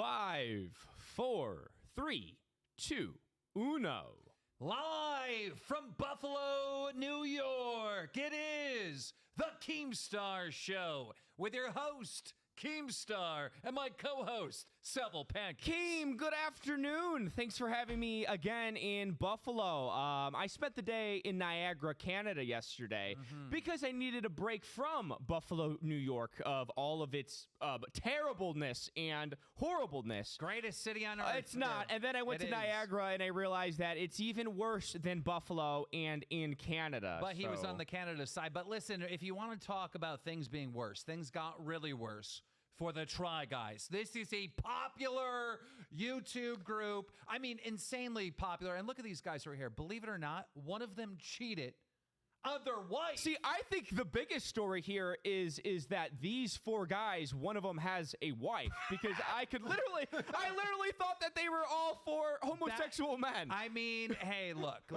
5, 4, 3, 2, 1. Live from Buffalo, New York, it is the Keemstar Show with your host, Keemstar, and my co-host, Salvo Pancakes. Keem, good afternoon. Thanks for having me again in Buffalo. I spent the day in Niagara, Canada yesterday because I needed a break from Buffalo, New York of all of its terribleness and horribleness. Greatest city on earth. It's not. And then I went to Niagara and I realized that it's even worse than Buffalo and in Canada. But he was on the Canada side. But listen, if you want to talk about things being worse, things got really worse for the thetryguys. This is a popular YouTube group. I mean, insanely popular. And look at these guys right here. Believe it or not, one of them cheated on their wife. See, I think the biggest story here is that these four guys, one of them has a wife, because I literally thought that they were all four homosexual men. I mean, hey, look,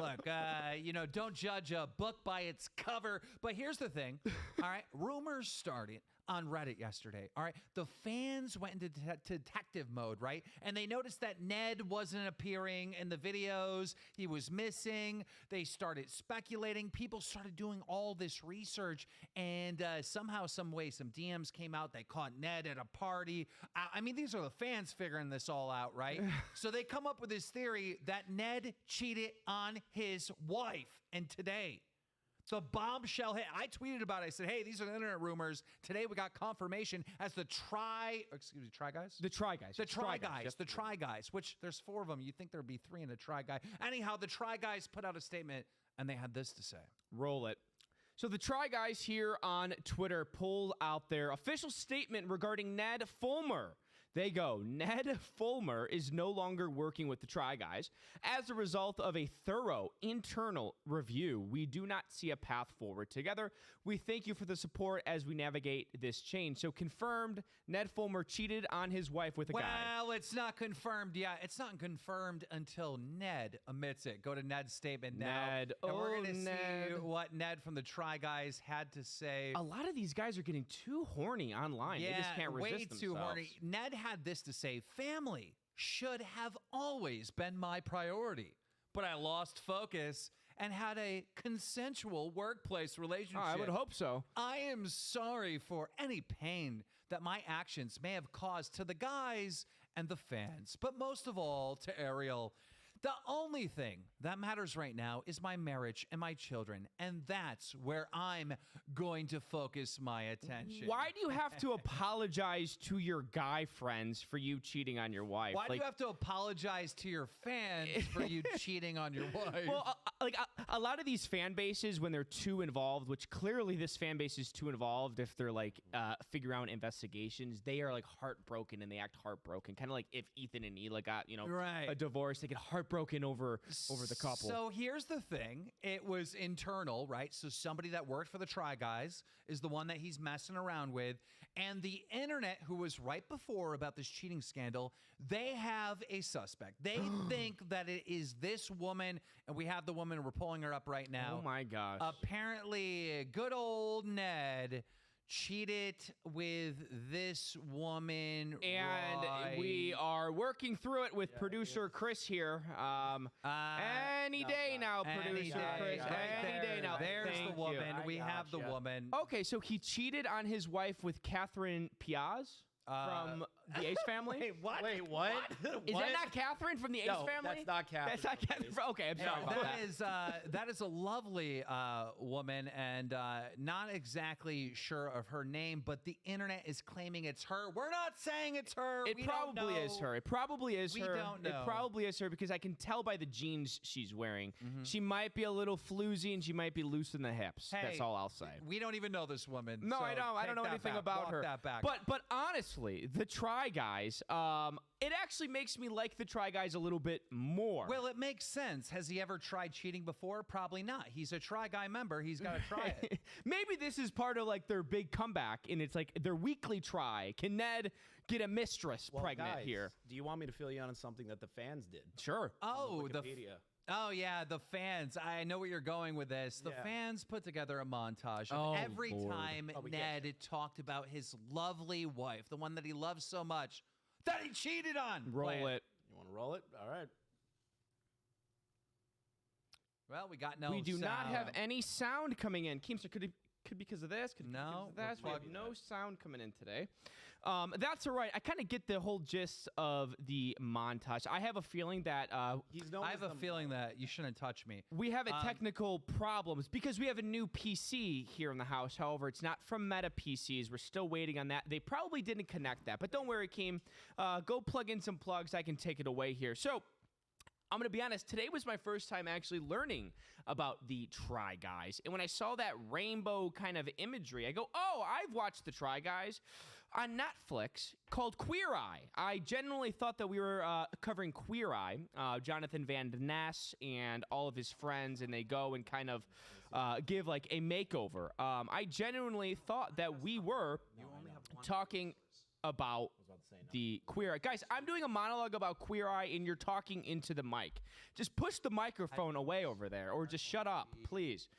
don't judge a book by its cover. But here's the thing, all right? Rumors started on Reddit yesterday, all right? The fans went into detective mode, right? And they noticed that Ned wasn't appearing in the videos. He was missing. They started speculating. People started doing all this research, and somehow, some way, some DMs came out. They caught Ned at a party. I mean, these are the fans figuring this all out, right? So they come up with this theory that Ned cheated on his wife, and today, the bombshell hit. I tweeted about it. I said, hey, these are the internet rumors. Today we got confirmation as the thetryguys? The thetryguys, which there's four of them. You'd think there'd be three in a try-guy. Anyhow, the thetryguys put out a statement, and they had this to say. Roll it. So the thetryguys here on Twitter pulled out their official statement regarding Ned Fulmer. They go, Ned Fulmer is no longer working with the thetryguys. As a result of a thorough internal review, we do not see a path forward together. We thank you for the support as we navigate this change. So confirmed, Ned Fulmer cheated on his wife with a guy. Well, it's not confirmed yet. It's not confirmed until Ned admits it. Go to Ned's statement now. Ned, and we're going to see what Ned from the thetryguys had to say. A lot of these guys are getting too horny online. Yeah, they just can't resist way themselves. Too horny. Ned had this to say: family should have always been my priority, but I lost focus and had a consensual workplace relationship. I would hope so. I am sorry for any pain that my actions may have caused to the guys and the fans, but most of all to Ariel. The only thing that matters right now is my marriage and my children, and that's where I'm going to focus my attention. Why do you have to apologize to your guy friends for you cheating on your wife? Why do you have to apologize to your fans for you cheating on your wife? Well, a lot of these fan bases, when they're too involved, which clearly this fan base is too involved if they're like figuring out investigations, they are like heartbroken and they act heartbroken. Kind of like if Ethan and Hila got, a divorce, they get heartbroken over the couple. So here's the thing. It was internal, right? So somebody that worked for the thetryguys is the one that he's messing around with. And the internet, who was right before about this cheating scandal, they have a suspect. They think that it is this woman, and we have the woman, we're pulling her up right now. Oh my gosh. Apparently, good old Ned cheated with this woman, and we are working through it with producer Chris here. Any day now, producer Chris. Any day now. There's the woman. We have the woman. Okay, so he cheated on his wife with Catherine Piaz from the Ace family. Wait, what? Wait, what? Is that not Catherine from the Ace family? That's not Catherine. That's not Catherine. Okay, I'm sorry about that. That is a lovely woman, and not exactly sure of her name, but the internet is claiming it's her. We're not saying it's her. It probably is her. It probably is her. We don't know. It probably is her because I can tell by the jeans she's wearing. She might be a little floozy and she might be loose in the hips. Hey, that's all I'll say. We don't even know this woman. No, so I don't. I don't know anything about her. That back. But honestly, the thetryguys, it actually makes me like the thetryguys a little bit more. Well, it makes sense. Has he ever tried cheating before? Probably not. He's a try-guy member. He's got to try it. Maybe this is part of like their big comeback, and it's like their weekly try. Can Ned get a mistress pregnant guys, here? Do you want me to fill you in on something that the fans did? Sure. Oh, Wikipedia. Oh, yeah, the fans. I know where you're going with this. The fans put together a montage of every time Ned talked about his lovely wife, the one that he loves so much, that he cheated on. Roll Play it. You want to roll it? All right. Well, we got no. We do not sound. have any sound coming in. Keemstar, could be because of this. Could be No, because of that. We have we're no sound coming in today. That's all right. I kind of get the whole gist of the montage. I have a feeling that He's known I as have a the- feeling that you shouldn't touch me. we have a technical problems because we have a new PC here in the house. However, it's not from Meta PCs. We're still waiting on that. They probably didn't connect that, but don't worry, Keem. Go plug in some plugs. I can take it away here. So I'm going to be honest. Today was my first time actually learning about the Try Guys. And when I saw that rainbow kind of imagery, I go, oh, I've watched the Try Guys on Netflix called Queer Eye. I genuinely thought that we were covering Queer Eye, Jonathan Van Ness and all of his friends, and they go and kind of give like a makeover. I genuinely thought that we were talking about the Queer Eye. Guys, I'm doing a monologue about Queer Eye, and you're talking into the mic. Just push the microphone away over there, or just shut up, please.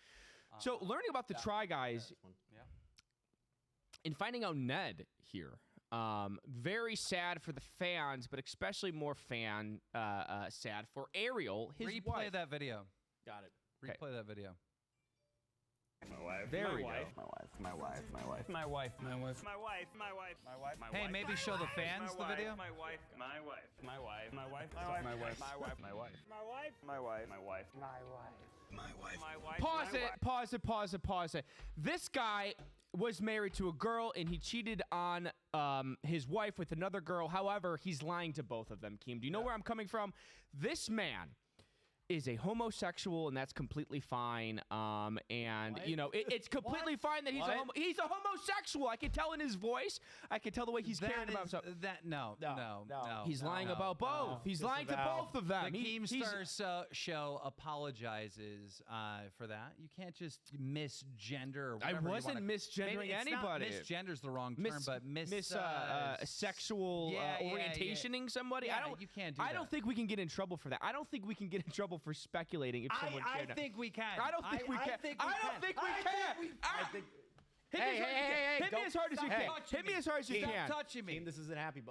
So learning about the Try Guys and finding out Ned here, very sad for the fans, but especially more sad for Ariel, his Replay wife. that video. Got it. Okay. Replay that video. My wife. There my we wife. go. My wife. My wife. My wife. My wife. My wife. My wife. My wife. My wife. Hey, maybe show the fans the video. My wife. My wife. My wife. My wife. My wife. My wife. My wife. My wife. My wife. My wife. My wife. My wife. My wife. Pause it. This guy was married to a girl, and he cheated on his wife with another girl. However, he's lying to both of them, Keem. Do you know where I'm coming from? This man is a homosexual, and that's completely fine. And you know, it's completely fine that he's he's a homosexual. I can tell in his voice. I can tell the way he's caring about himself. No. He's lying about both. He's lying to both of them. The He's Keemstar show apologizes for that. You can't just misgender or I whatever. wasn't misgendering anybody. Misgender's the wrong term, but sexual orientationing somebody. Yeah, you can't do I don't think we can get in trouble for that. I don't think we can get in trouble for speculating if someone I cared. think we can. I don't think we can. I don't think we can. Hit me as hard as you can. Hit me as hard as you can. Stop touching me. Team, this is a happy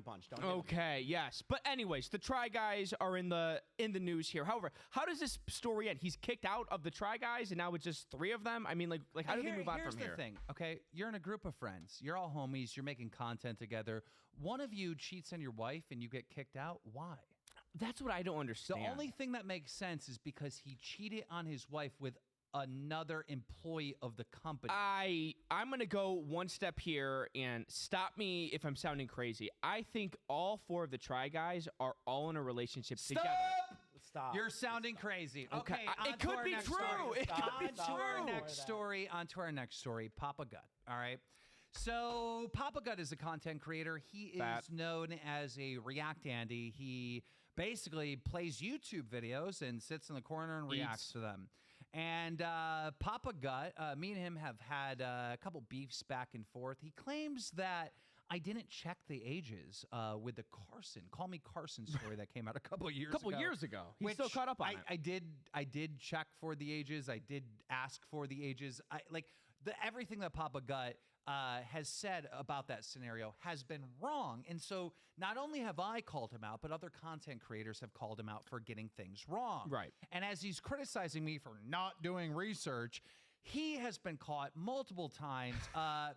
punch. Don't hit me. Okay, yes. But anyways, the Try Guys are in the news here. However, how does this story end? He's kicked out of the Try Guys, and now it's just 3 of them? I mean, like how do they move on from here? Here's the thing, okay? You're in a group of friends. You're all homies. You're making content together. One of you cheats on your wife, and you get kicked out. Why? That's what I don't understand. The only thing that makes sense is because he cheated on his wife with another employee of the company. I'm going to go one step here and stop me if I'm sounding crazy. I think all 4 of the Try Guys are all in a relationship together. Stop. You're sounding crazy. Okay, it could be true. It could be true. On to our next story, Papa Gut. All right. So Papa Gut is a content creator. He is known as a React Andy. He basically plays YouTube videos and sits in the corner and reacts to them. And Papa Gut, me and him have had a couple beefs back and forth. He claims that I didn't check the ages with the Carson, Call Me Carson story that came out a couple years ago. He's still caught up on it. I did check for the ages. I did ask for the ages. Everything that Papa Gut has said about that scenario has been wrong. And so not only have I called him out, but other content creators have called him out for getting things wrong. Right. And as he's criticizing me for not doing research, he has been caught multiple times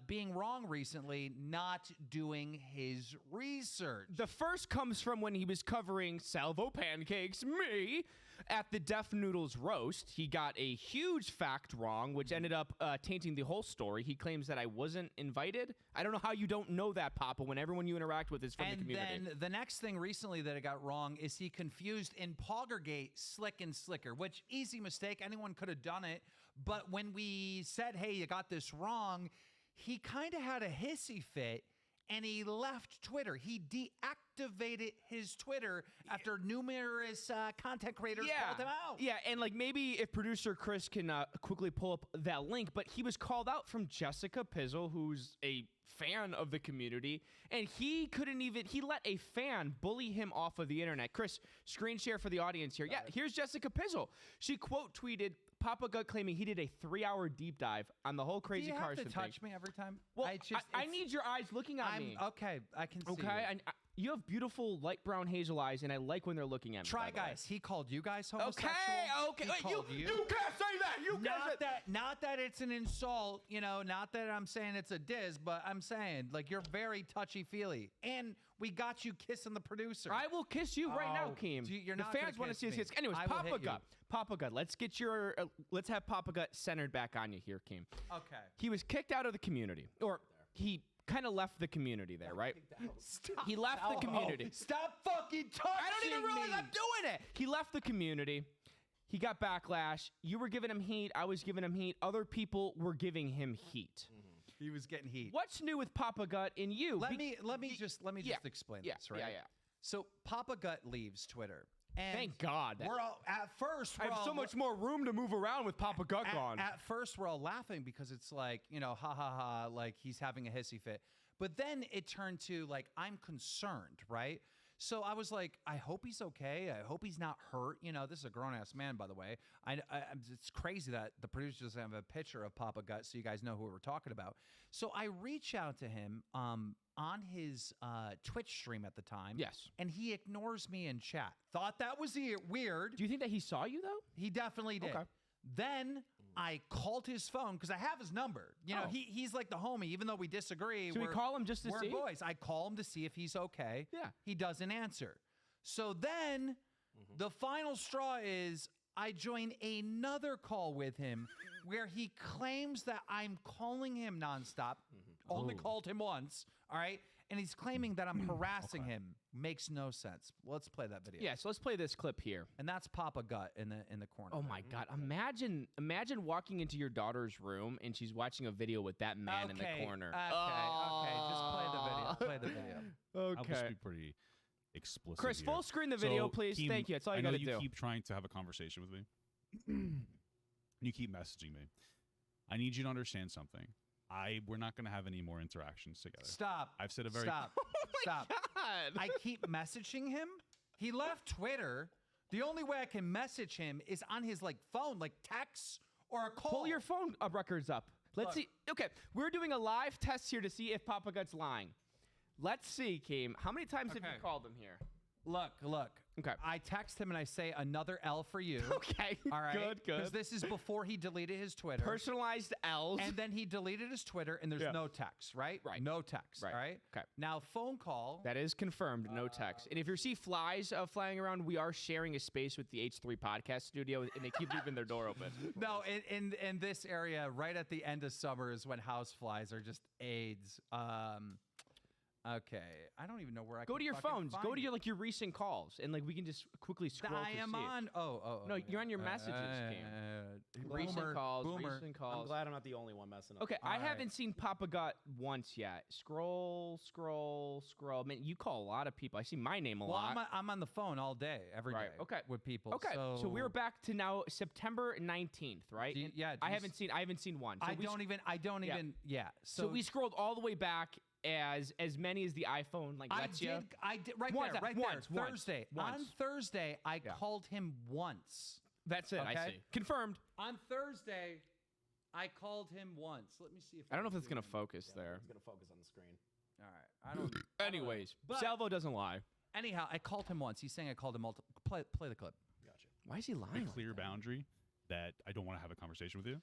being wrong recently, not doing his research. The first comes from when he was covering Salvo Pancakes, me, at the Deaf Noodles roast. He got a huge fact wrong, which ended up tainting the whole story. He claims that I wasn't invited. I don't know how you don't know that, Papa, when everyone you interact with is from the community. And then the next thing recently that it got wrong is he confused in Poggergate Slick and Slicker, which easy mistake. Anyone could have done it. But when we said, hey, you got this wrong, he kind of had a hissy fit and he left Twitter. He deactivated his Twitter after numerous content creators called him out. Yeah, and like maybe if producer Chris can quickly pull up that link, but he was called out from Jessica Pizzle, who's a fan of the community, and he let a fan bully him off of the internet. Chris, screen share for the audience here. Yeah, here's Jessica Pizzle. She quote tweeted Papa Gut claiming he did a 3-hour deep dive on the whole crazy Carson thing. Do you have to touch me every time? Well, I need your eyes looking at me. Okay, I can see Okay, You have beautiful light brown hazel eyes, and I like when they're looking at me. Try by the way. guys. He called you guys homosexual. Okay. He Wait, called you can't say that. You can't say Not that it's an insult, not that I'm saying it's a diss, but I'm saying like you're very touchy-feely. And we got you kissing the producer. I will kiss you right now, Keem. You're the not fans gonna want to see us kiss kiss. me. Anyways, I will Papa hit you. Gut. Papa Gut. Let's have Papa Gut centered back on you here, Keem. Okay. He was kicked out of the community, or he kind of left the community there, right? Stop. He left the community. Stop fucking touching I don't even realize me. I'm doing it. He left the community. He got backlash. You were giving him heat. I was giving him heat. Other people were giving him heat. He was getting heat. What's new with Papa Gut and you? Let me just explain this, right? Yeah. So Papa Gut leaves Twitter. And Thank God. We're all at first. I have so much more room to move around with Papa Gut gone. At first, we're all laughing because it's like, ha ha ha, like he's having a hissy fit. But then it turned to like, I'm concerned, right? So I was like, I hope he's okay. I hope he's not hurt. This is a grown-ass man, by the way. It's crazy that the producer doesn't have a picture of Papa Gut so you guys know who we're talking about. So I reach out to him on his Twitch stream at the time. Yes. And he ignores me in chat. Thought that was weird. Do you think that he saw you, though? He definitely did. Okay. Then I called his phone because I have his number. He's like the homie, even though we disagree. So we call him just to see? We're boys. I call him to see if he's okay. Yeah. He doesn't answer. So then the final straw is I join another call with him where he claims that I'm calling him nonstop. Only called him once. All right. And he's claiming that I'm harassing him. Makes no sense. Let's play that video. Yeah, so let's play this clip here. And that's Papa Gut in the corner. Oh my God! Imagine walking into your daughter's room and she's watching a video with that man in the corner. Okay. Just play the video. Play the video. I'll just be pretty explicit. Chris, here. full screen the video, So, please. Keem, Thank you. That's all you I know got to you do. keep trying to have a conversation with me. You keep messaging me. I need you to understand something. We're not going to have any more interactions together. Stop. I've said a very Stop. Stop. God. I keep messaging him. He left Twitter. The only way I can message him is on his phone, like text or a call. Pull your phone records up. Let's see. Okay, we're doing a live test here to see if Papa Gut's lying. Let's see, Keem. How many times have you called him here? Look. Okay. I text him and I say another L for you. Okay. All right. Good. Because this is before he deleted his Twitter. Personalized L's. And then he deleted his Twitter and there's no text, right? Right. No text. Right. All right. Okay. Now phone call. That is confirmed. No text. And if you see flies flying around, we are sharing a space with the H3 Podcast studio, and they keep leaving their door open. No, in this area, right at the end of summer is when house flies are just AIDS. Okay, I don't even know where I Go can to your fucking phones. find Go to it. your your recent calls, and we can just quickly scroll. I to am see it. on. Oh. No, you're on your messages, Recent calls. Recent calls. I'm glad I'm not the only one messing up. Okay, All I right. haven't seen Papa Gut once yet. Scroll. Man, you call a lot of people. I see my name a Well, lot. I'm on the phone all day, every day. Right, okay. With people. Okay, so we're back to now September 19th, right? Do you- yeah, do I you haven't seen one. So I we don't even. Yeah. So we scrolled all the way back as many as the iPhone lets you. I did right Once, there. once. Thursday. Once. On Thursday, I called him once. That's it. I Okay. see. Confirmed. On Thursday, I called him once. Let me see if I don't know if can it's gonna zoom in. focus there. It's gonna focus on the screen. All right. I don't. I don't know. Anyways, But- Salvo doesn't lie. Anyhow, I called him once. He's saying I called him multiple. Play the clip. Gotcha. Why is he a lying? like clear that? boundary that I don't want to have a conversation with you.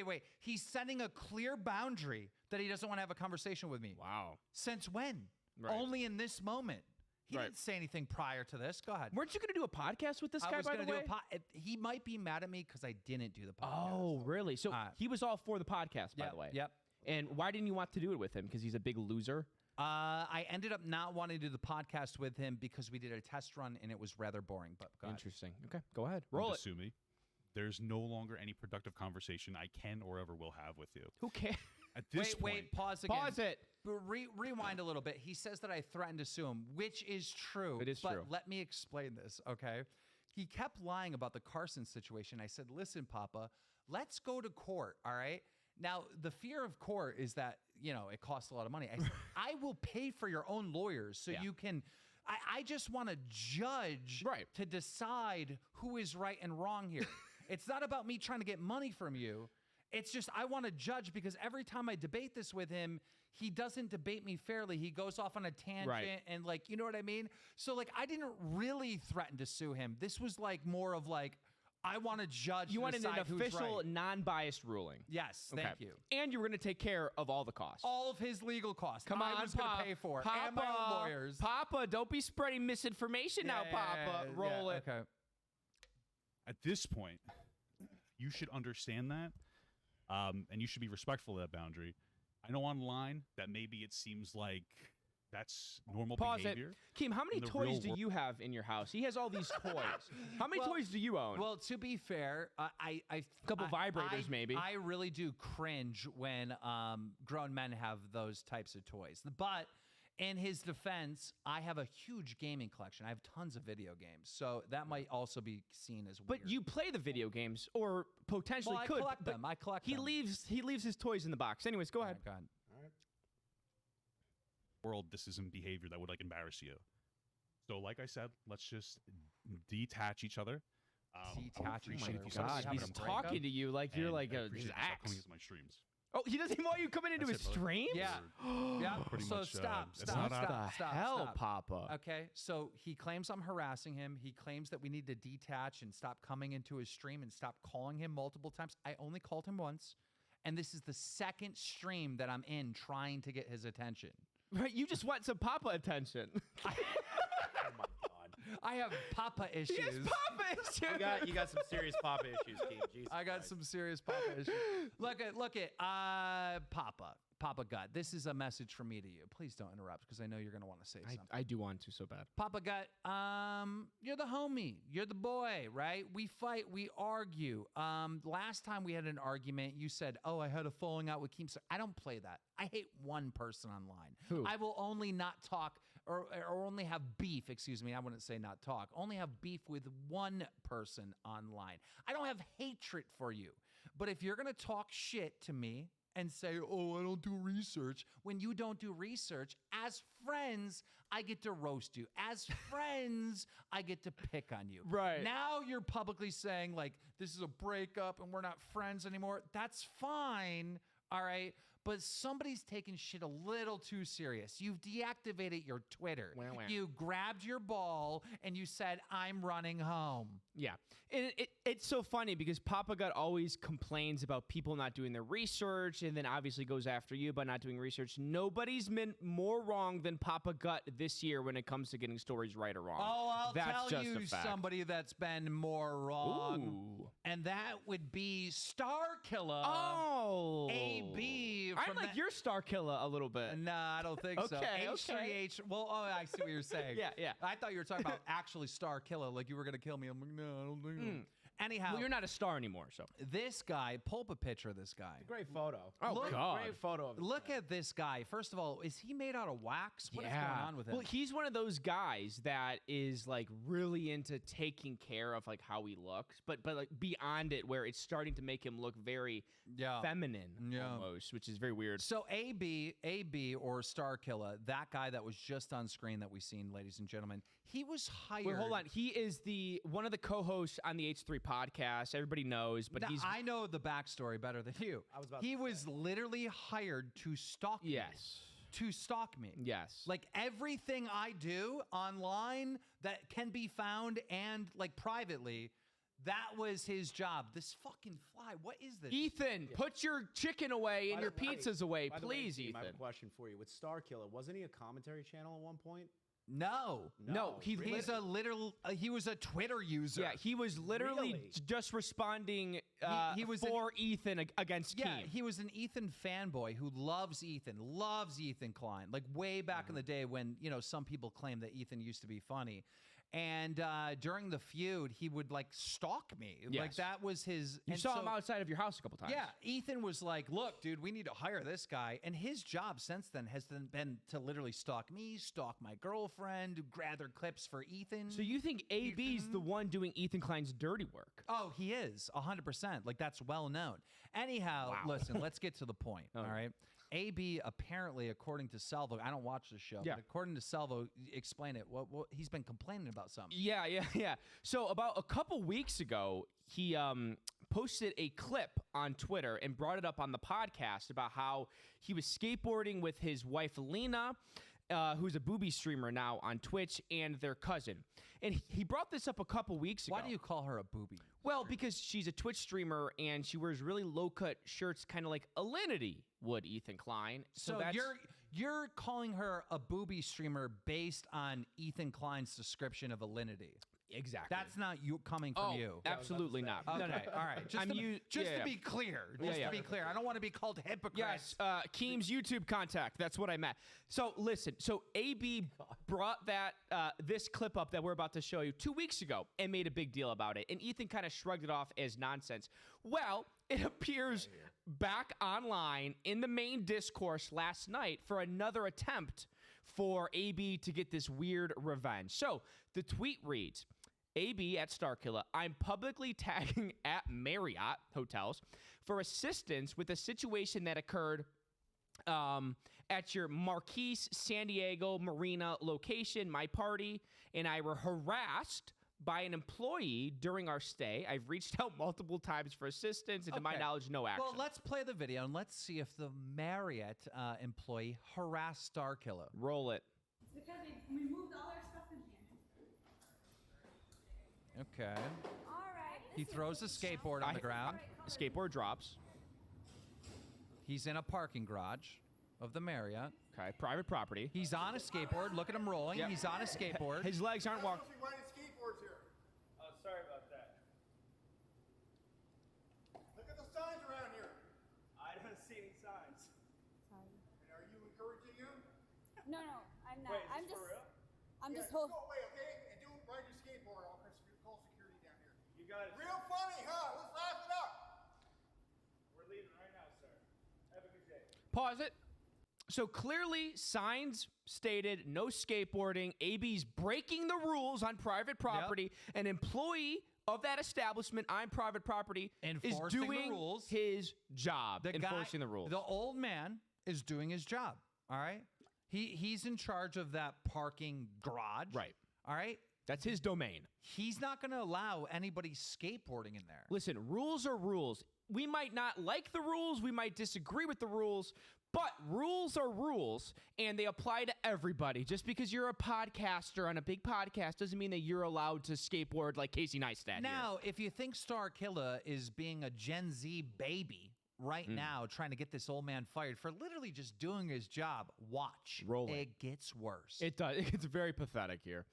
Wait. He's setting a clear boundary that he doesn't want to have a conversation with me. Wow. Since when? Right. Only in this moment. He Right. didn't say anything prior to this. Go ahead. Weren't you gonna do a podcast with this I guy, was by gonna the do way? he might be mad at me because I didn't do the podcast. Oh, really? So he was all for the podcast, by Yep, the way. Yep. And why didn't you want to do it with him? Because he's a big loser. I ended up not wanting to do the podcast with him because we did a test run and it was rather boring. But go ahead. Interesting. Okay, go ahead. Don't Roll it. sue me. There's no longer any productive conversation I can or ever will have with you. Who cares? At this point, Wait, pause again. Pause it. Rewind a little bit. He says that I threatened to sue him, which is true. It is but true. Let me explain this, okay? He kept lying about the Carson situation. I said, listen, Papa, let's go to court, all right? Now, the fear of court is that, it costs a lot of money. I said, I will pay for your own lawyers so you can... I just want to judge to decide who is right and wrong here. It's not about me trying to get money from you. It's just I want to judge because every time I debate this with him, he doesn't debate me fairly. He goes off on a tangent and like, you know what I mean? So like I didn't really threaten to sue him. This was like more of like I want to judge. You wanted an official, right. non-biased ruling. Yes, thank you. And you were going to take care of all the costs. All of his legal costs. Come on, I was going to pay for it. Papa, And my own lawyers. Papa, don't be spreading misinformation now, Papa. Roll it. Okay. At this point, you should understand that, and you should be respectful of that boundary. I know online that maybe it seems like that's normal behavior. Keem, how many toys do you have in your house? He has all these toys. How many toys do you own? Well, to be fair, a couple vibrators, maybe. I really do cringe when grown men have those types of toys. But in his defense, I have a huge gaming collection. I have tons of video games, so that might also be seen as weird. But you play the video games, or potentially I could. collect them. I collect them. He leaves his toys in the box. Anyways, go ahead. Go ahead. World, this isn't behavior that would like embarrass you. So like I said, let's just detach each other. Detach each other. God, he's talking to you like you're like his ex. Coming into my streams. Oh, he doesn't want you coming into his streams? Yeah. Yeah. Pretty So much, stop. What the hell, Papa? Okay, so he claims I'm harassing him. He claims that we need to detach and stop coming into his stream and stop calling him multiple times. I only called him once, and this is the second stream that I'm in trying to get his attention. Right, you just want some Papa attention. Oh my God. I have Papa issues. He has Papa issues. You got some serious Papa issues, Keem. Jesus I got Christ. some serious Papa issues. Look at Papa Gut. This is a message from me to you. Please don't interrupt because I know you're going to want to say something. I do want to so bad. Papa Gut, you're the homie. You're the boy, right? We fight, we argue. Last time we had an argument, you said, oh, I had a falling out with Keemstar. I don't play that. I hate one person online. Who? I will only not talk or only have beef, excuse me, I wouldn't say not talk, only have beef with one person online. I don't have hatred for you. But if you're going to talk shit to me and say, oh, I don't do research, when you don't do research, as friends, I get to roast you. As friends, I get to pick on you. Right. Now you're publicly saying, like, this is a breakup and we're not friends anymore. That's fine, all right? But somebody's taking shit a little too serious. You've deactivated your Twitter. Wah, wah. You grabbed your ball and you said, I'm running home. Yeah. And it's so funny because Papa Gut always complains about people not doing their research and then obviously goes after you about not doing research. Nobody's been more wrong than Papa Gut this year when it comes to getting stories right or wrong. Oh, I'll That's tell just you a fact. somebody that's been more wrong. Ooh. And that would be Starkilla. Oh. AB. I'm from like that- your Starkilla a little bit. Nah, I don't think so. Okay, H3H. Well, oh, I see what you're saying. Yeah. I thought you were talking about actually Starkilla, like you were going to kill me. I'm like, no, I don't think so. Anyhow, Well, you're not a star anymore, so. this guy, pull up a picture of this guy. Great photo. Oh, Look- God. Great photo of this Look man. at this guy. First of all, is he made out of wax? What is going on with him? Well, he's one of those guys that is like really into taking care of like how he looks, but like beyond it, where it's starting to make him look very feminine almost, which is very weird. So AB or Starkilla, that guy that was just on screen that we seen, ladies and gentlemen, he was hired. Wait, hold on. He is one of the co-hosts on the H3 podcast. Everybody knows, but Now, he's I know the backstory better than you. I was about he to was literally hired to stalk me. yes, To stalk me. yes. Like everything I do online that can be found and like privately, that was his job. This fucking fly, what is this? Ethan, put your chicken away and By your the way- pizzas away, by the way, please, Keem, I have Ethan. a question for you. With Starkilla, wasn't he a commentary channel at one point? No. No, he He's a literal, he was a Twitter user. Yeah, he was literally Really? just responding He was for Ethan against Yeah, Keem. he was an Ethan fanboy who loves Ethan Klein. Like way back in the day when, you know, some people claim that Ethan used to be funny. And during the feud, he would like stalk me. Like Yes. that was his. You and saw so- him outside of your house a couple times. Yeah, Ethan was like, look, dude, we need to hire this guy. And his job since then has been to literally stalk me, stalk my girlfriend, gather clips for Ethan. So you think AB's the one doing Ethan Klein's dirty work? Oh, he is 100%. Like that's well known. Anyhow, listen, let's get to the point. All right. AB apparently, according to Salvo, I don't watch the show, Yeah. but according to Salvo, explain it. What he's been complaining about something. Yeah. So about a couple weeks ago, he posted a clip on Twitter and brought it up on the podcast about how he was skateboarding with his wife, Lena, who's a booby streamer now on Twitch, and their cousin. And he brought this up a couple weeks ago. Why do you call her a booby? Well, because she's a Twitch streamer and she wears really low-cut shirts, kind of like Alinity would, Ethan Klein. So that's, you're calling her a booby streamer based on Ethan Klein's description of Alinity. exactly. That's not you coming from you. Absolutely not. Okay, No, no. all right. Just, to, yeah. be clear. To be clear. I don't want to be called hypocrite. Yes, Keem's YouTube contact. That's what I meant. So listen. So AB brought that this clip up that we're about to show you 2 weeks ago and made a big deal about it. And Ethan kind of shrugged it off as nonsense. Well, it appears back online in the main discourse last night for another attempt for AB to get this weird revenge. So the tweet reads, AB at Starkilla, I'm publicly tagging at Marriott Hotels for assistance with a situation that occurred at your Marquis San Diego Marina location, my party, and I were harassed by an employee during our stay. I've reached out multiple times for assistance, and to my Okay. knowledge, no action. Well, let's play the video and let's see if the Marriott employee harassed Starkilla. Roll it. It's because we moved all our stuff in here. Okay. All right. He throws a skateboard on the ground. Skateboard drops. He's in a parking garage of the Marriott. Okay, private property. He's on a skateboard. Look at him rolling. Yep. He's on a skateboard. His legs aren't walking. riding skateboards here. Oh, sorry about that. Look at the signs around here. I don't see any signs. And are you encouraging him? No, I'm not. Wait, is I'm this just. for real? I'm just Go holding. away, okay? And don't ride your skateboard. I'll call security down here. You got it. Real funny, huh? Let's laugh it up. We're leaving right now, sir. Have a good day. Pause it. So clearly, signs stated no skateboarding. AB's breaking the rules on private property. An employee of that establishment on private property Enforcing is the doing rules. his job, The enforcing guy, the rules. The old man is doing his job. All right. He's in charge of that parking garage. Right. All right. That's his domain. He's not going to allow anybody skateboarding in there. Listen, rules are rules. We might not like the rules. We might disagree with the rules. But rules are rules, and they apply to everybody. Just because you're a podcaster on a big podcast doesn't mean that you're allowed to skateboard like Casey Neistat Now, if you think Starkilla is being a Gen Z baby right now, trying to get this old man fired for literally just doing his job, watch. Roll it. It gets worse. It does. It's very pathetic here.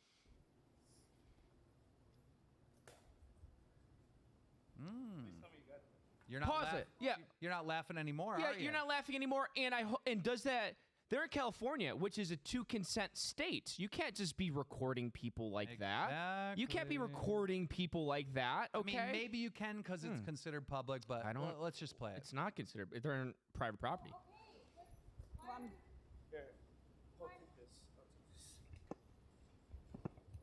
You're not Pause it. Yeah. You're not laughing anymore, Yeah, are you? you're not laughing anymore. And does that? They're in California, which is a 2-consent state. You can't just be recording people like that. You can't be Exactly. recording people like that. Okay. I mean, maybe you can because it's considered public, but I don't- let's just play it. It's not considered. They're in private property. Well, I'm- Here. I'll take this.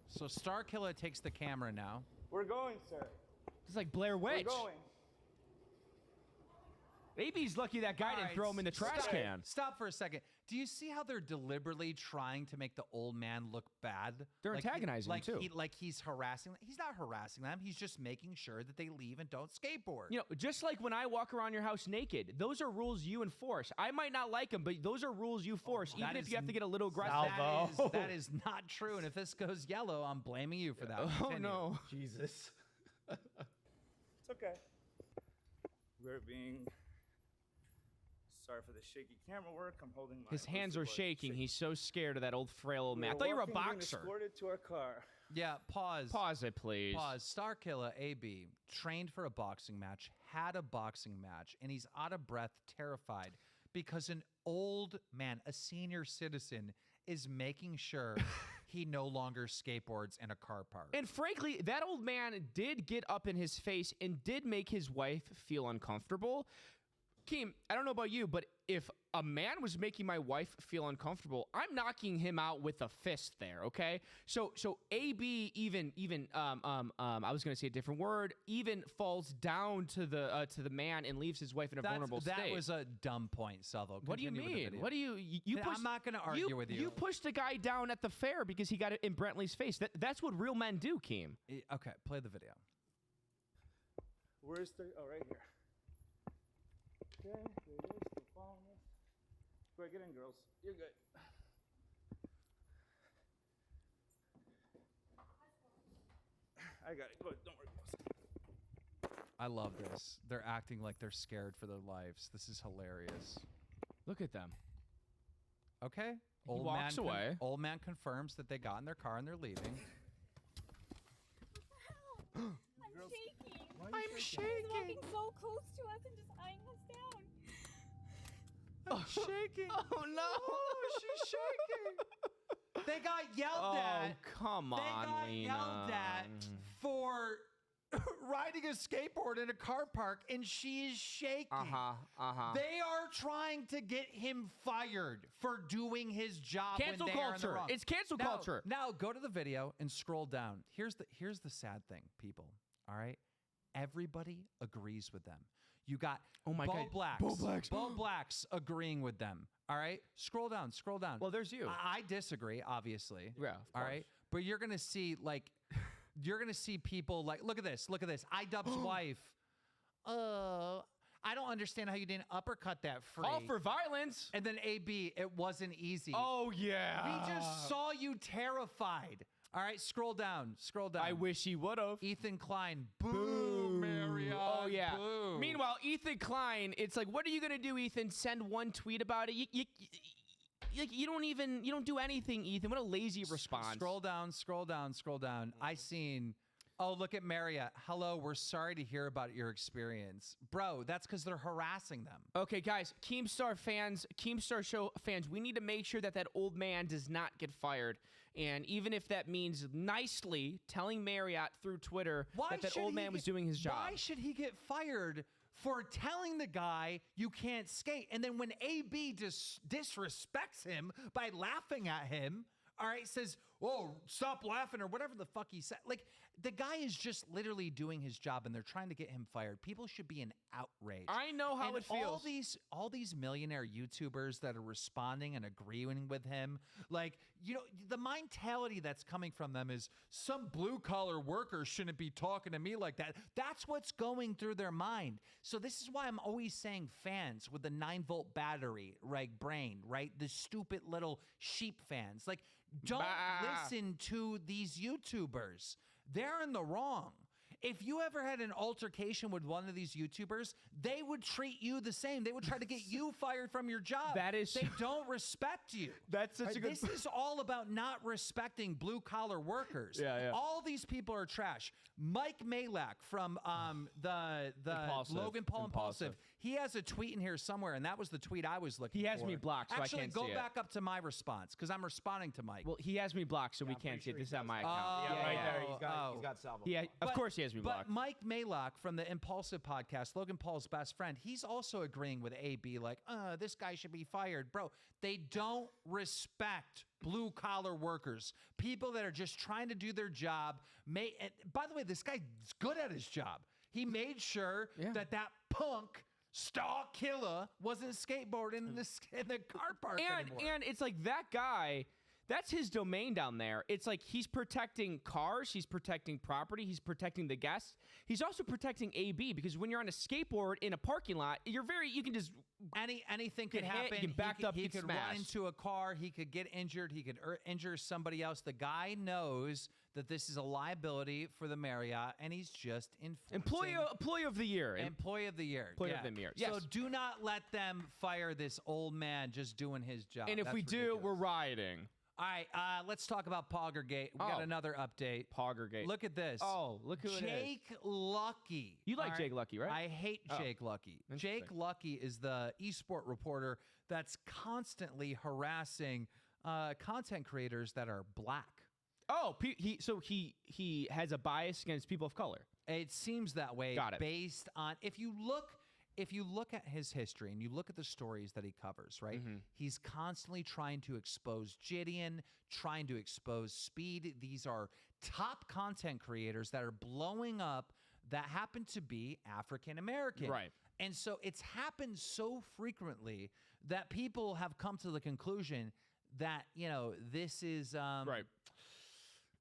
So Starkilla takes the camera now. We're going, sir. It's like Blair We're Witch. going. AB's lucky that guy All didn't right, throw him in the trash stop- can. Stop for a second. Do you see how they're deliberately trying to make the old man look bad? They're Like antagonizing him, too. Like he's harassing them. He's not harassing them. He's just making sure that they leave and don't skateboard. You know, just like when I walk around your house naked, those are rules you enforce. I might not like them, but those are rules you force, even that if is you have to get a little aggressive. Salvo. that is not true. And if this goes yellow, I'm blaming you for that. Oh, Continue. no. Jesus. It's okay. We're being. Sorry for the shaky camera work. I'm holding my. His hands are what's the word? shaking. He's so scared of that old frail old man. I We're thought you were a walking, being boxer. escorted to our car. Yeah, pause. Pause it, please. Pause. Starkilla AB trained for a boxing match, had a boxing match, and he's out of breath, terrified because an old man, a senior citizen, is making sure he no longer skateboards in a car park. And frankly, that old man did get up in his face and did make his wife feel uncomfortable. Keem, I don't know about you, but if a man was making my wife feel uncomfortable, I'm knocking him out with a fist there, okay? So AB even I was going to say a different word, even falls down to the man and leaves his wife in a vulnerable state. That was a dumb point, Salvo. What do you Continue with the mean? video. What do you I'm pushed, not gonna argue with you. You pushed a guy down at the fair because he got it in Brentley's face. That's what real men do, Keem. Okay, play the video. Where's the? Oh, right here. Okay, there it is. Still following us. Go ahead, get in, girls. You're good. I got it. Go ahead. Don't worry. I love this. They're acting like they're scared for their lives. This is hilarious. Look at them. Okay. He walks away. Old man confirms that they got in their car and they're leaving. I'm shaking. I'm He's shaking. walking so close to us and just eyeing us down. I'm shaking. Oh no! She's shaking. They got yelled Oh, at. come They on, got Lena. yelled at for riding a skateboard in a car park, and she is shaking. They are trying to get him fired for doing his job. Cancel when they are in the culture. wrong. It's cancel Now- culture. Now go to the video and scroll down. Here's the sad thing, people. All right, everybody agrees with them. You got Oh my Bo God. Blacks. Bo Blacks. Bo Blacks agreeing with them. All right, scroll down. Scroll down. Well, there's you. I disagree, obviously. Yeah, of All course. right. But you're going to see, like, you're going to see people like, look at this. Look at this. iDubbbz's wife. I don't understand how you didn't uppercut that free. Call for violence. And then AB, it wasn't easy. Oh, yeah. We just saw you terrified. All right, scroll down. Scroll down. I wish he would have. Ethan Klein. Boo, Marriott. Oh, yeah. Boo. Meanwhile, Ethan Klein, it's like, what are you going to do, Ethan? Send one tweet about it? You don't do anything, Ethan. What a lazy response. Scroll down, scroll down, scroll down. I seen, oh, look at Marriott. Hello, we're sorry to hear about your experience. Bro, that's because they're harassing them. Okay, guys, Keemstar Show fans, we need to make sure that old man does not get fired. And even if that means nicely telling Marriott through Twitter that old man was doing his job. Why should he get fired for telling the guy you can't skate? And then when AB disrespects him by laughing at him, all right, says, "Oh, stop laughing," or whatever the fuck he said. Like, the guy is just literally doing his job, and they're trying to get him fired. People should be in outrage. I know how And it feels. All these millionaire YouTubers that are responding and agreeing with him, like, you know, the mentality that's coming from them is some blue collar worker shouldn't be talking to me like that. That's what's going through their mind. So this is why I'm always saying fans with the 9-volt battery, right, brain, right? The stupid little sheep fans. Like, don't listen to these YouTubers. They're in the wrong. If you ever had an altercation with one of these YouTubers, they would treat you the same. They would try to get you fired from your job. That is- They don't respect you. That's such a good- This is all about not respecting blue-collar workers. Yeah. All these people are trash. Mike Malak from the Impulsive. Logan Paul Impulsive. Impulsive. He has a tweet in here somewhere, and that was the tweet I was looking for. He has me blocked, so I Actually, can't go see it. back up to my response, because I'm responding to Mike. Well, he has me blocked, so we I'm can't pretty see it. sure This is he on my does. account. Yeah, right there. Oh. He's got Salvo. Yeah, of course he has me blocked. But Mike Malak from the Impulsive Podcast, Logan Paul's best friend, he's also agreeing with AB, like, this guy should be fired. Bro, they don't respect blue-collar workers, people that are just trying to do their job. And by the way, this guy's good at his job. He made sure that punk Starkilla wasn't skateboarding in the car park anymore. And it's like that guy, that's his domain down there. It's like he's protecting cars, he's protecting property, he's protecting the guests. He's also protecting AB, because when you're on a skateboard in a parking lot, you can just Anything could Get hit, happen. you get backed up, he get could run smashed. into a car. He could get injured. He could injure somebody else. The guy knows that this is a liability for the Marriott, and he's just enforcing. employee of the year. Employee of the year. Employee of the year, yes. So do not let them fire this old man just doing his job. And if That's we do, ridiculous. we're rioting. All right, let's talk about Poggergate. We got another update. Poggergate. Look at this. Oh, look who it is. Jake Lucky. You like All Jake Lucky, right? I hate Oh. Jake Lucky. Jake Interesting. Lucky is the esport reporter that's constantly harassing content creators that are black. Oh, he has a bias against people of color. It seems that way. Got it. Based on if you look at his history and you look at the stories that he covers, right? Mm-hmm. He's constantly trying to expose Gideon, trying to expose Speed. These are top content creators that are blowing up that happen to be African American. Right. And so it's happened so frequently that people have come to the conclusion that, this is Right.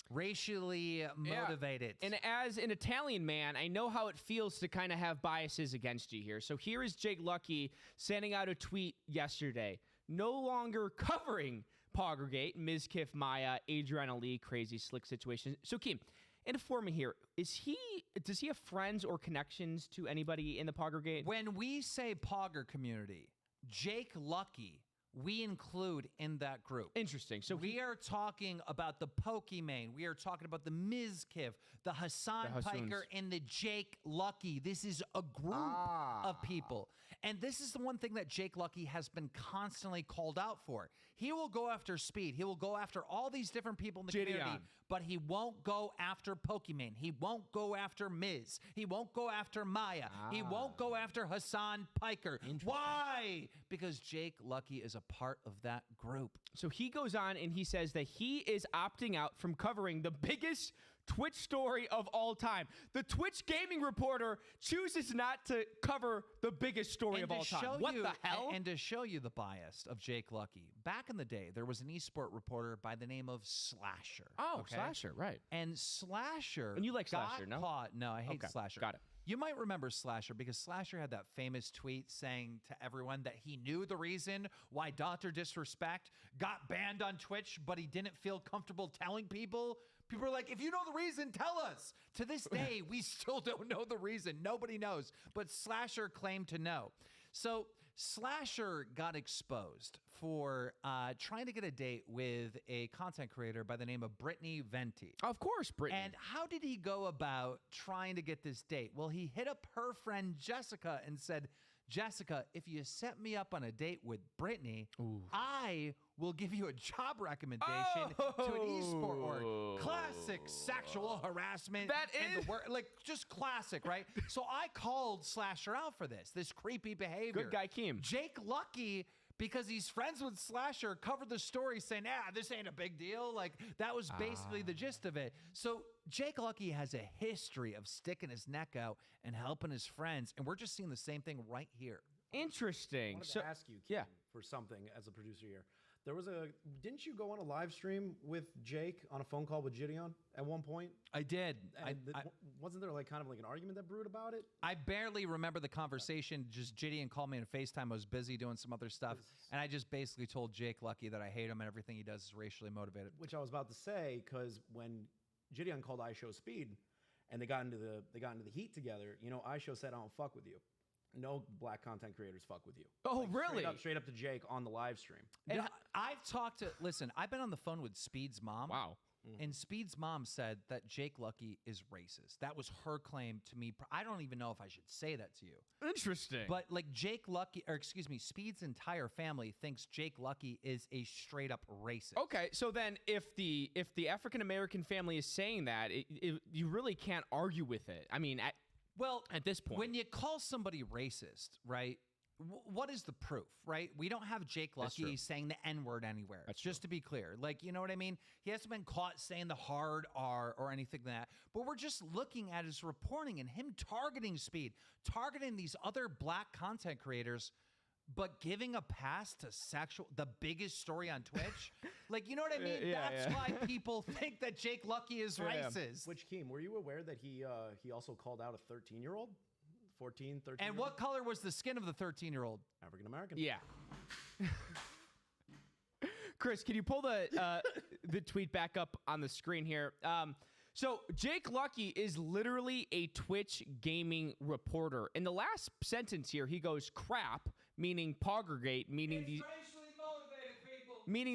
Racially motivated. And as an Italian man, I know how it feels to kind of have biases against you here. So here is Jake Lucky sending out a tweet yesterday, no longer covering Poggergate, Mizkif, Maya, Adriana Lee, crazy slick situation. So Keem, inform me here. Does he have friends or connections to anybody in the Poggergate? When we say Pogger community, Jake Lucky, we include in that group. Interesting. So we are talking about the Pokimane. We are talking about the Mizkif, the Hassan Piker, and the Jake Lucky. This is a group of people. And this is the one thing that Jake Lucky has been constantly called out for. He will go after Speed. He will go after all these different people in the community, but he won't go after Pokimane. He won't go after Miz. He won't go after Maya. He won't go after Hassan Piker. Why? Because Jake Lucky is a part of that group. So he goes on and he says that he is opting out from covering the biggest Twitch story of all time. The Twitch gaming reporter chooses not to cover the biggest story of all time. What the hell? And to show you the bias of Jake Lucky, back in the day, there was an esport reporter by the name of Slasher. Oh, okay? Slasher, right. And Slasher And you like Slasher, no? No, I hate Slasher. Got it. You might remember Slasher because Slasher had that famous tweet saying to everyone that he knew the reason why Dr. Disrespect got banned on Twitch, but he didn't feel comfortable telling people. People are like, if you know the reason, tell us. To this day, we still don't know the reason. Nobody knows. But Slasher claimed to know. So Slasher got exposed for trying to get a date with a content creator by the name of Brittany Venti. Of course, Brittany. And how did he go about trying to get this date? Well, he hit up her friend Jessica and said, Jessica, if you set me up on a date with Brittany, I will give you a job recommendation to an esport org. Classic sexual harassment. That is like just classic, right? So I called Slasher out for this creepy behavior. Good guy, Keem. Jake Lucky, because he's friends with Slasher, covered the story saying, this ain't a big deal. Like, that was basically the gist of it. So Jake Lucky has a history of sticking his neck out and helping his friends, and we're just seeing the same thing right here. Interesting. I wanted to ask you, Keem, for something as a producer here. Didn't you go on a live stream with Jake on a phone call with Gideon at one point? I did. Wasn't there kind of an argument that brewed about it? I barely remember the conversation. Just Gideon called me on FaceTime. I was busy doing some other stuff. And I just basically told Jake Lucky that I hate him and everything he does is racially motivated. Which I was about to say, because when Gideon called iShow Speed and they got into the heat together, iShow said, I don't fuck with you. No black content creators fuck with you. Oh, really? Straight up to Jake on the live stream. And I've talked to, listen, I've been on the phone with Speed's mom. Wow. And Speed's mom said that Jake Lucky is racist. That was her claim to me. I don't even know if I should say that to you. Interesting. But Speed's entire family thinks Jake Lucky is a straight up racist. Okay, so then if the African American family is saying that, you really can't argue with it. I mean, at this point, when you call somebody racist, right? What is the proof, right? We don't have Jake Lucky saying the N-word anywhere. That's just to be clear. Like, you know what I mean? He hasn't been caught saying the hard R or anything like that. But we're just looking at his reporting and him targeting Speed, targeting these other black content creators, but giving a pass to the biggest story on Twitch. Like, you know what I mean? That's why people think that Jake Lucky is racist. Which, Keem, were you aware that he also called out a 13-year-old? 14, 13. And what color was the skin of the 13-year-old? African American. Yeah. Chris, can you pull the tweet back up on the screen here? So Jake Lucky is literally a Twitch gaming reporter. In the last sentence here, he goes crap, meaning Poggergate, meaning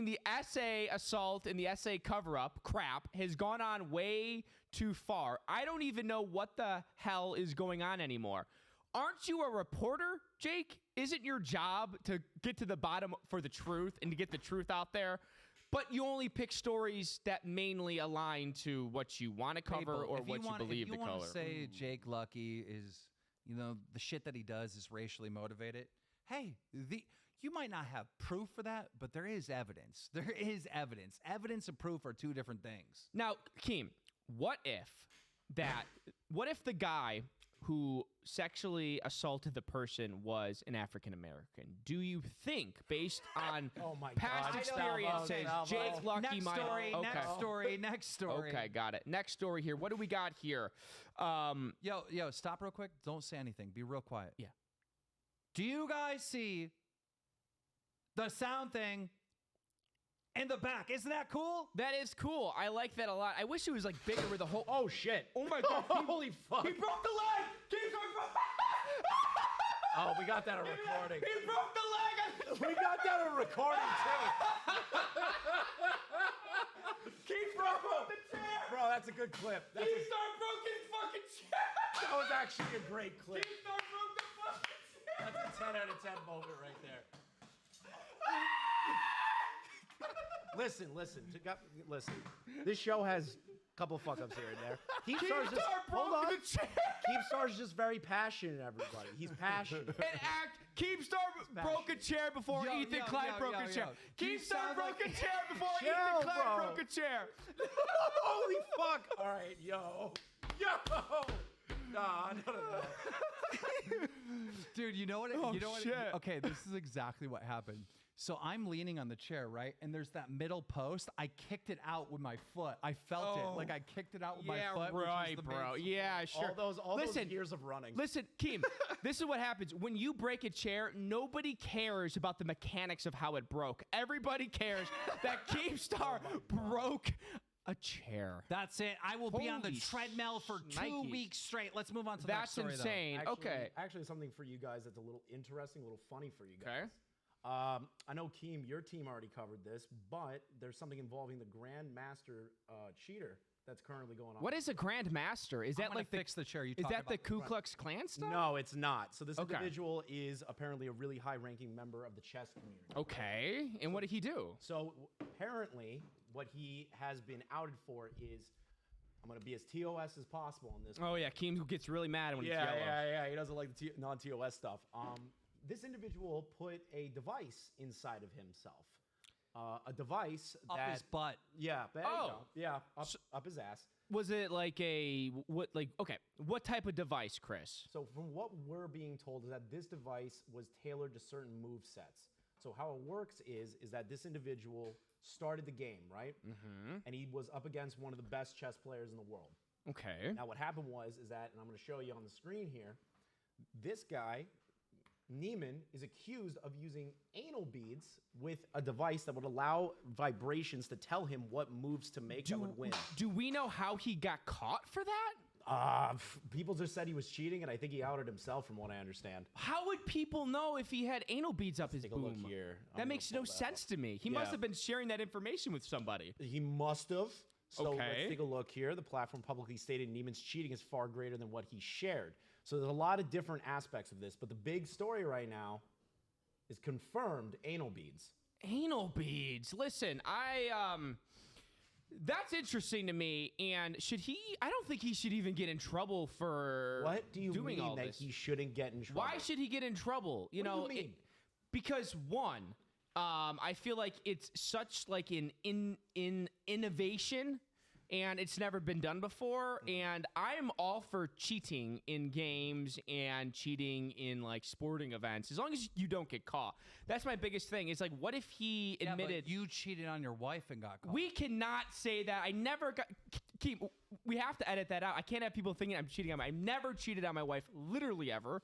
the essay assault and the essay cover-up, crap, has gone on way too far. I don't even know what the hell is going on anymore. Aren't you a reporter, Jake? Isn't your job to get to the bottom for the truth and to get the truth out there? But you only pick stories that mainly align to what you want to cover or what you believe the color. If you want to say Jake Lucky is, the shit that he does is racially motivated, hey, you might not have proof for that, but there is evidence. There is evidence. Evidence and proof are two different things. Now, Keem, what if the guy who sexually assaulted the person was an African American. Do you think, based on Oh my past God. experiences, Salvo. Jake Lucky Next might... story, Okay. next story, next story. Okay, got it. Next story here. What do we got here? Yo, stop real quick. Don't say anything. Be real quiet. Yeah. Do you guys see the sound thing in the back? Isn't that cool? That is cool. I like that a lot. I wish it was like bigger with the whole... Oh shit! Oh my God. Holy fuck! He broke the leg! Keemstar broke... Oh, we got that on recording. He broke the leg! We got that on recording too. Keemstar broke the chair! Bro, that's a good clip. Keemstar broke his fucking chair! That was actually a great clip. Keemstar broke the fucking chair! That's a 10 out of 10 moment right there. Listen. Listen. This show has a couple fuck ups here and there. Keemstar's just hold on. Keemstar's just very passionate. Everybody, he's passionate. Keemstar broke a chair before Ethan Klein broke a chair. Keemstar broke a chair before Ethan Klein broke a chair. Holy fuck! All right, yo. Nah, none of that. Dude, you know what? Oh, you know what? shit. Okay, this is exactly what happened. So I'm leaning on the chair, right? And there's that middle post. I kicked it out with my foot. I felt it. Like I kicked it out with my foot. which right, was the bro. main- Yeah, sure. All those Listen, years of running. Listen, Keem, this is what happens. When you break a chair, nobody cares about the mechanics of how it broke. Everybody cares that Keemstar broke a chair. That's it. I will be on the Holy treadmill for 2 shnikes. weeks straight. Let's move on to the next That's story, though. insane. Okay. Actually, something for you guys that's a little interesting, a little funny for you guys. Okay. I know, Keem, your team already covered this, but there's something involving the Grandmaster cheater that's currently going on. What is a Grandmaster? Is I'm that gonna like the fix the chair you Is talking that the about? Ku Klux Klan stuff? No, it's not. So this Okay. individual is apparently a really high-ranking member of the chess community. Okay. And what did he do? So apparently, what he has been outed for is, I'm going to be as TOS as possible on this. Oh yeah, Keem gets really mad when it's Yeah, yellow. yeah. He doesn't like the non-TOS stuff. This individual put a device inside of himself. A device Up that his butt. Yeah, there you Oh. go. Yeah, up his ass. Was it like what type of device, Chris? So from what we're being told is that this device was tailored to certain move sets. So how it works is that this individual started the game, right? Mm-hmm. And he was up against one of the best chess players in the world. Okay. Now what happened is that, and I'm going to show you on the screen here, this guy, Neiman, is accused of using anal beads with a device that would allow vibrations to tell him what moves to make that would win. Do we know how he got caught for that? People just said he was cheating, and I think he outed himself from what I understand. How would people know if he had anal beads up his Take a boom? look here. I'm That gonna makes pull no that sense up. to me. He must Yeah. have been sharing that information with somebody. He must have. So Okay. let's take a look here. The platform publicly stated Neiman's cheating is far greater than what he shared. So there's a lot of different aspects of this, but the big story right now is confirmed anal beads. Anal beads. Listen, that's interesting to me. And I don't think he should even get in trouble for What do you doing mean all that this. he shouldn't get in trouble? Why should he get in trouble? You What do know, you mean? Because one, I feel like it's such like an innovation, and it's never been done before. And I'm all for cheating in games and cheating in like sporting events, as long as you don't get caught. That's my biggest thing. It's like, what if he Yeah, but admitted? you cheated on your wife and got caught. We cannot say that. I never got. We have to edit that out. I can't have people thinking I'm cheating on my. I've never cheated on my wife, literally ever.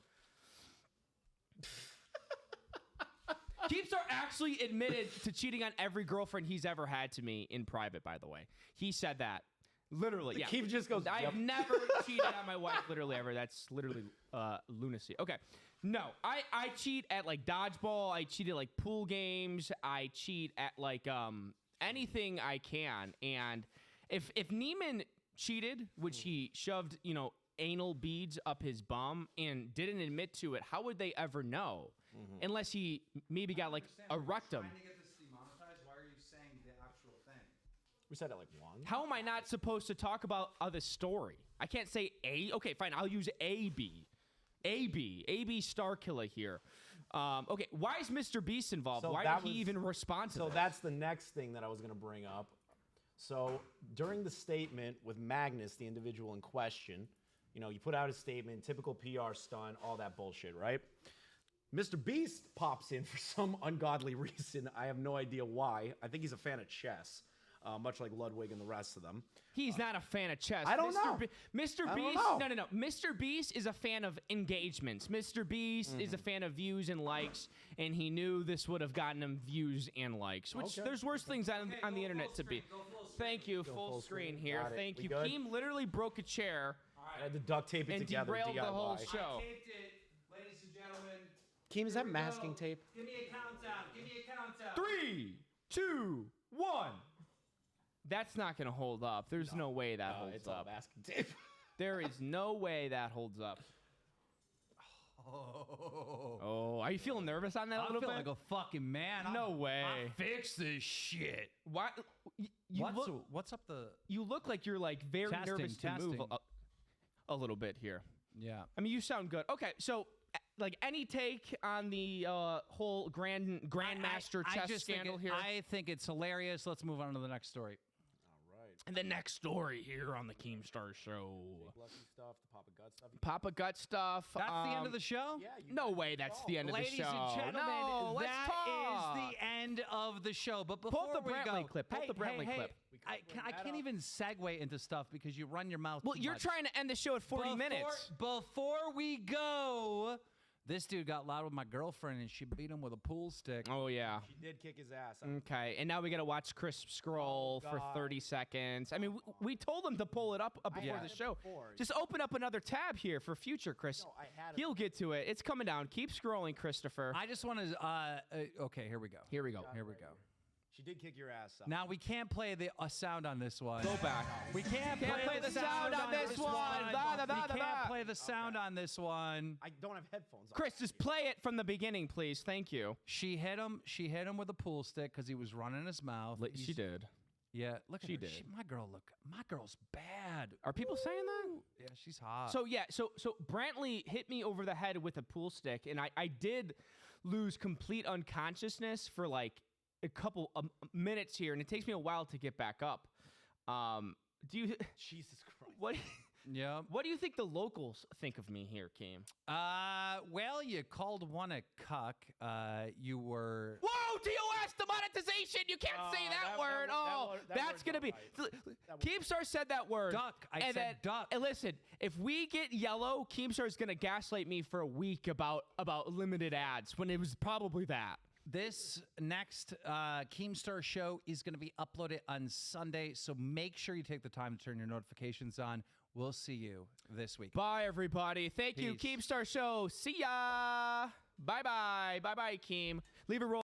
Keemstar actually admitted to cheating on every girlfriend he's ever had to me in private, by the way. He said that. Literally, yeah. Keem just goes, I've "Yep." never cheated on my wife, literally ever. That's literally lunacy. Okay. No, I cheat at like dodgeball. I cheat at like pool games. I cheat at like anything I can. And if Neiman cheated, which he shoved, anal beads up his bum and didn't admit to it, how would they ever know? Unless he maybe got like a rectum. Trying to get this demonetized. Why are you saying the actual thing? We said it like one. How am I not supposed to talk about the story? I can't say A. Okay, fine. I'll use AB. AB Starkilla here. Okay, why is Mr. Beast involved? So Why that did he was- even respond to So this? that's the next thing that I was going to bring up. So during the statement with Magnus, the individual in question, You know, you put out a statement, typical PR stunt, all that bullshit, right? Mr. Beast pops in for some ungodly reason. I have no idea why. I think he's a fan of chess, much like Ludwig and the rest of them. He's not a fan of chess. I don't know. Mr. I don't Beast, know. no. Mr. Beast is a fan of engagements. Mr. Beast is a fan of views and likes, and he knew this would have gotten him views and likes, which there's worse things on the internet to be. Thank you, full screen here. Got it. Thank We you. good? Keem literally broke a chair I had to duct tape it and together. derailed the whole DIY. show. Taped it, ladies and gentlemen. Keem, is that masking tape? Give me a countdown. Give me a countdown. 3, 2, 1. That's not going to hold up. There's no way that holds It's all up. masking tape. There is no way that holds up. Oh, are you feeling nervous on that a I little feel bit? like a fucking man. No way. I fix this shit. Why? What's up the? You look like you're like very nervous to move a little bit here. Yeah. I mean, you sound good. Okay, so like any take on the whole Grandmaster chess scandal here? I think it's hilarious. Let's move on to the next story. And the next story here on the Keemstar Show. Lucky stuff, the Papa Gut stuff. Papa Gut stuff. That's the end of the show? Yeah. No way that's the end of the Ladies show. and gentlemen, no, let's that talk. is the end of the show. But before Pull up the we Brantley go, clip. Pull up the Brantley clip. I can't even segue into stuff because you run your mouth Well, too you're much. trying to end the show at 40 minutes. Before we go, this dude got loud with my girlfriend and she beat him with a pool stick. Oh, yeah. She did kick his ass. Okay, and now we got to watch Chris scroll for 30 seconds. I mean, we told him to pull it up before the show. Just open up another tab here for future, Chris. No, I had it. He'll get to it. It's coming down. Keep scrolling, Christopher. I just want to, okay, here we go. Here we go. Here we go. She did kick your ass up. Now, we can't play the sound on this one. Go back. We can't play the sound on this one. Da, da, da, We da, can't da. play the sound on this one. I don't have headphones on. Chris, just play it from the beginning, please. Thank you. She hit him with a pool stick because he was running his mouth. She did. Yeah, look at She her. did. My girl's bad. Are people saying that? Yeah, she's hot. So Brantley hit me over the head with a pool stick, and I did lose complete unconsciousness for like a couple of minutes here, and it takes me a while to get back up. Do you? Jesus Christ. What? yeah. What do you think the locals think of me here, Keem? Well, you called one a cuck. You were. Whoa, TOS demonetization! You can't say that word. That's gonna be. Keemstar said that word. Duck. I said duck. And listen, if we get yellow, Keemstar's gonna gaslight me for a week about limited ads when it was probably that. This next Keemstar show is going to be uploaded on Sunday, so make sure you take the time to turn your notifications on. We'll see you this week. Bye, everybody. Thank you, Peace. Keemstar Show. See ya. Bye-bye. Bye-bye, Keem. Leave a roll.